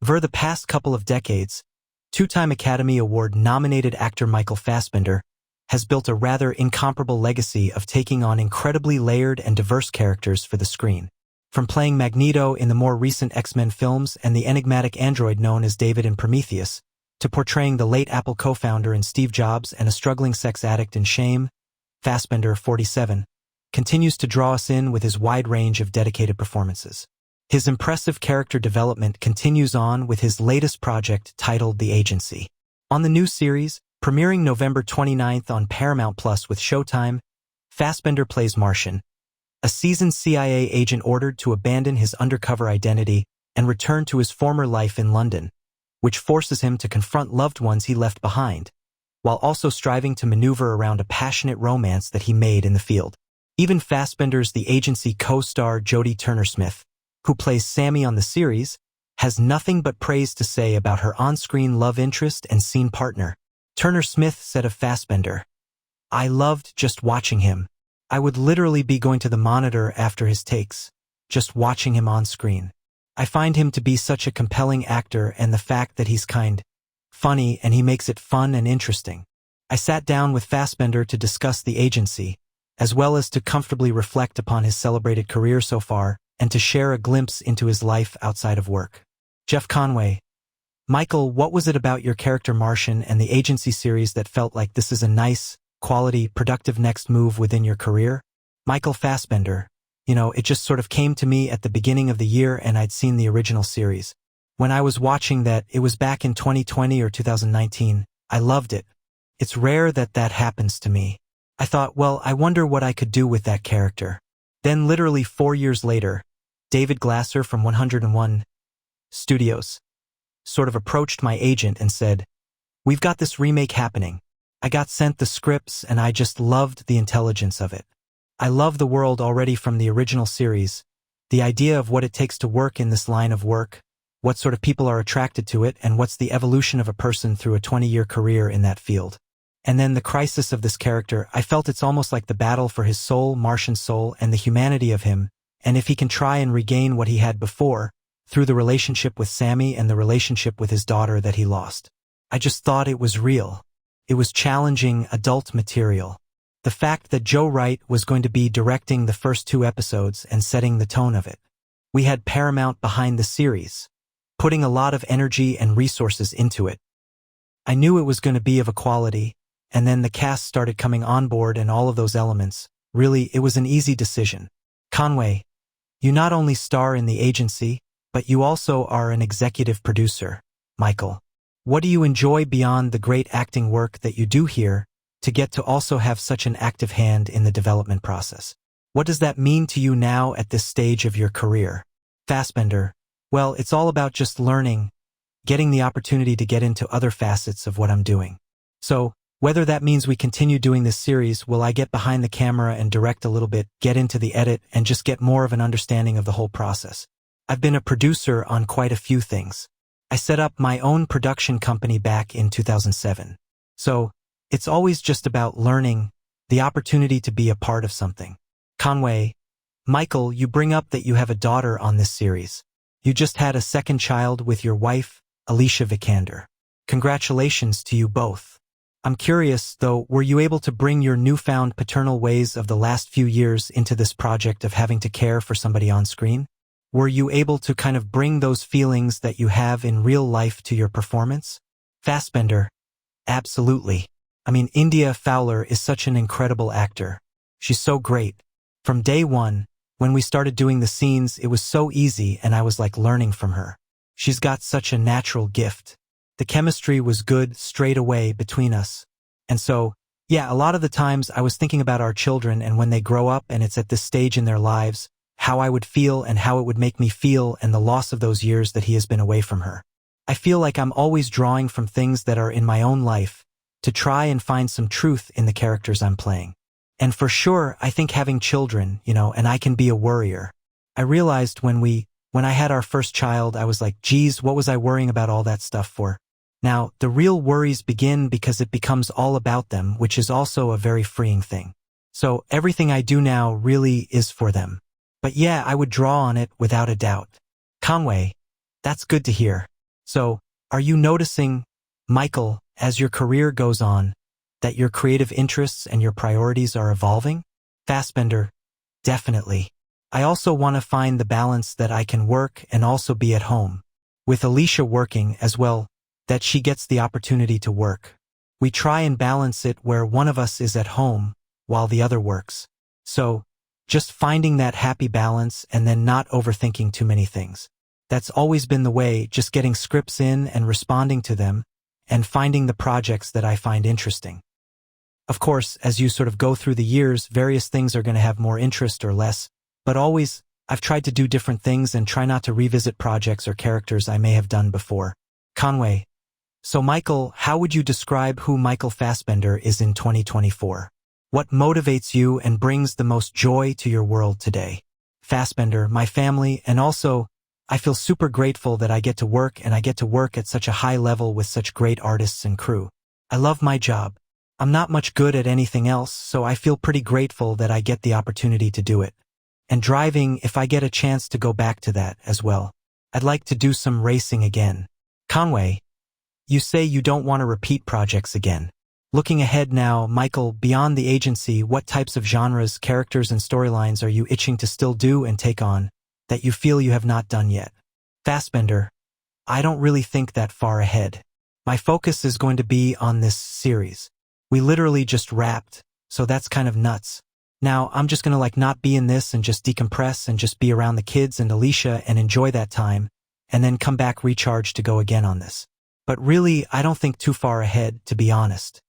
Over the past couple of decades, two-time Academy Award-nominated actor Michael Fassbender has built a rather incomparable legacy of taking on incredibly layered and diverse characters for the screen. From playing Magneto in the more recent X-Men films and the enigmatic android known as David in Prometheus, to portraying the late Apple co-founder in Steve Jobs and a struggling sex addict in Shame, Fassbender, 47, continues to draw us in with his wide range of dedicated performances. His impressive character development continues on with his latest project titled The Agency. On the new series, premiering November 29th on Paramount Plus with Showtime, Fassbender plays Martian, a seasoned CIA agent ordered to abandon his undercover identity and return to his former life in London, which forces him to confront loved ones he left behind, while also striving to maneuver around a passionate romance that he made in the field. Even Fassbender's The Agency co-star Jodie Turner-Smith, who plays Sammy on the series, has nothing but praise to say about her on-screen love interest and scene partner. Turner-Smith said of Fassbender, "I loved just watching him. I would literally be going to the monitor after his takes, just watching him on screen. I find him to be such a compelling actor, and the fact that he's funny, and he makes it fun and interesting." I sat down with Fassbender to discuss The Agency, as well as to comfortably reflect upon his celebrated career so far, and to share a glimpse into his life outside of work. Jeff Conway: Michael, what was it about your character Martian and The Agency series that felt like this is a nice, quality, productive next move within your career? Michael Fassbender: it just sort of came to me at the beginning of the year, and I'd seen the original series. When I was watching that, it was back in 2020 or 2019, I loved it. It's rare that that happens to me. I thought, well, I wonder what I could do with that character. Then literally 4 years later, David Glasser from 101 Studios sort of approached my agent and said, "We've got this remake happening." I got sent the scripts and I just loved the intelligence of it. I love the world already from the original series, the idea of what it takes to work in this line of work, what sort of people are attracted to it, and what's the evolution of a person through a 20-year career in that field. And then the crisis of this character, I felt it's almost like the battle for his soul, Martian's soul, and the humanity of him, and if he can try and regain what he had before, through the relationship with Sammy and the relationship with his daughter that he lost. I just thought it was real. It was challenging, adult material. The fact that Joe Wright was going to be directing the first 2 episodes and setting the tone of it. We had Paramount behind the series, putting a lot of energy and resources into it. I knew it was going to be of a quality, and then the cast started coming on board and all of those elements. Really, it was an easy decision. Conway: You not only star in The Agency, but you also are an executive producer. Michael: What do you enjoy beyond the great acting work that you do here, to get to also have such an active hand in the development process? What does that mean to you now at this stage of your career? Fassbender: Well, it's all about just learning, getting the opportunity to get into other facets of what I'm doing. So, whether that means we continue doing this series, will I get behind the camera and direct a little bit, get into the edit, and just get more of an understanding of the whole process. I've been a producer on quite a few things. I set up my own production company back in 2007. So, it's always just about learning, the opportunity to be a part of something. Conway: Michael, you bring up that you have a daughter on this series. You just had a second child with your wife, Alicia Vikander. Congratulations to you both. I'm curious, though, were you able to bring your newfound paternal ways of the last few years into this project of having to care for somebody on screen? Were you able to kind of bring those feelings that you have in real life to your performance? Fassbender: Absolutely. I mean, India Fowler is such an incredible actor. She's so great. From day one, when we started doing the scenes, it was so easy and I was like learning from her. She's got such a natural gift. The chemistry was good straight away between us. And so, yeah, a lot of the times I was thinking about our children and when they grow up and it's at this stage in their lives, how I would feel and how it would make me feel and the loss of those years that he has been away from her. I feel like I'm always drawing from things that are in my own life to try and find some truth in the characters I'm playing. And for sure, I think having children, and I can be a worrier. I realized when I had our first child, I was like, geez, what was I worrying about all that stuff for? Now, the real worries begin because it becomes all about them, which is also a very freeing thing. So everything I do now really is for them. But yeah, I would draw on it without a doubt. Conway: That's good to hear. So, are you noticing, Michael, as your career goes on, that your creative interests and your priorities are evolving? Fassbender, definitely. I also want to find the balance that I can work and also be at home. With Alicia working as well, that she gets the opportunity to work. We try and balance it where one of us is at home while the other works. So, just finding that happy balance and then not overthinking too many things. That's always been the way, just getting scripts in and responding to them, and finding the projects that I find interesting. Of course, as you sort of go through the years, various things are going to have more interest or less, but always, I've tried to do different things and try not to revisit projects or characters I may have done before. Conway. So Michael, how would you describe who Michael Fassbender is in 2024? What motivates you and brings the most joy to your world today? Fassbender, my family, and also, I feel super grateful that I get to work and I get to work at such a high level with such great artists and crew. I love my job. I'm not much good at anything else, so I feel pretty grateful that I get the opportunity to do it. And driving, if I get a chance to go back to that as well. I'd like to do some racing again. Conway, you say you don't want to repeat projects again. Looking ahead now, Michael, beyond the agency, what types of genres, characters, and storylines are you itching to still do and take on, that you feel you have not done yet? Fassbender, I don't really think that far ahead. My focus is going to be on this series. We literally just wrapped, so that's kind of nuts. Now, I'm just gonna not be in this and just decompress and just be around the kids and Alicia and enjoy that time, and then come back recharged to go again on this. But really, I don't think too far ahead, to be honest.